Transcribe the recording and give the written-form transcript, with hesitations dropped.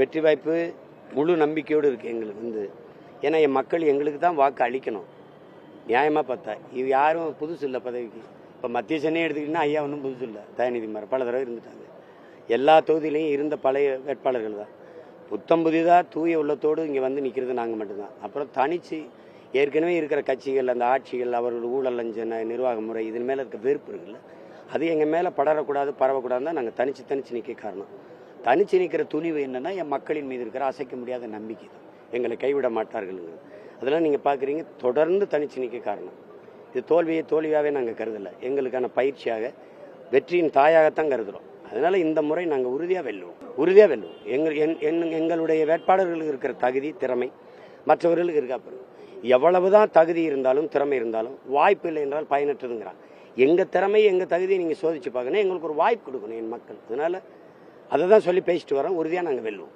வெற்றி வாய்ப்பு முழு நம்பிக்கையோடு இருக்குது எங்களுக்கு ஏன்னா என் மக்கள் எங்களுக்கு தான் வாக்கு அளிக்கணும். நியாயமாக பார்த்தா இது யாரும் புதுசு இல்லை பதவிக்கு. இப்போ மத்திய சென்னை எடுத்துக்கிட்டிங்கன்னா ஐயா ஒன்றும் புதுசு இல்லை. தயநிதி மாறன் பல தடவை இருந்துட்டாங்க. எல்லா தொகுதியிலையும் இருந்த பழைய வேட்பாளர்கள் தான். புத்தம் புதிதாக தூய உள்ளத்தோடு இங்கே வந்து நிற்கிறது நாங்கள் மட்டும்தான். அப்புறம் தனித்து ஏற்கனவே இருக்கிற கட்சிகள், அந்த ஆட்சிகள், அவர்கள் ஊழல் லஞ்சன நிர்வாக முறை இதன் மேலே இருக்க வெறுப்பு இருக்குல்ல, அது எங்கள் மேலே படரக்கூடாது பரவக்கூடாதுன்னு தான் நாங்கள் தனித்து நிற்க காரணம். தனித்து நிற்கிற துணிவு என்னென்னா என் மக்களின் மீது இருக்கிற அசைக்க முடியாத நம்பிக்கை தான். எங்களை கைவிட மாட்டார்கள். அதெல்லாம் நீங்கள் பார்க்குறீங்க, தொடர்ந்து தனித்து நிற்க காரணம். இது தோல்வியாகவே நாங்கள் கருதலை. எங்களுக்கான பயிற்சியாக, வெற்றியின் தாயாகத்தான் கருதுகிறோம். அதனால் இந்த முறை நாங்கள் உறுதியாக வெல்லுவோம். எங்களுடைய வேட்பாளர்களுக்கு இருக்கிற தகுதி, திறமை மற்றவர்களுக்கு இருக்கா பாருங்க. எவ்வளவுதான் தகுதி இருந்தாலும் திறமை இருந்தாலும் வாய்ப்பு இல்லை என்றால் பயனற்றதுங்கிறான். எங்கள் திறமை எங்கள் தகுதியை நீங்கள் சோதிச்சு பார்க்கணும். எங்களுக்கு ஒரு வாய்ப்பு கொடுக்கணும் என் மக்கள். அதனால் அதை தான் சொல்லி பேசிட்டு வரோம். உறுதியாக நாங்கள் வெல்லுவோம்.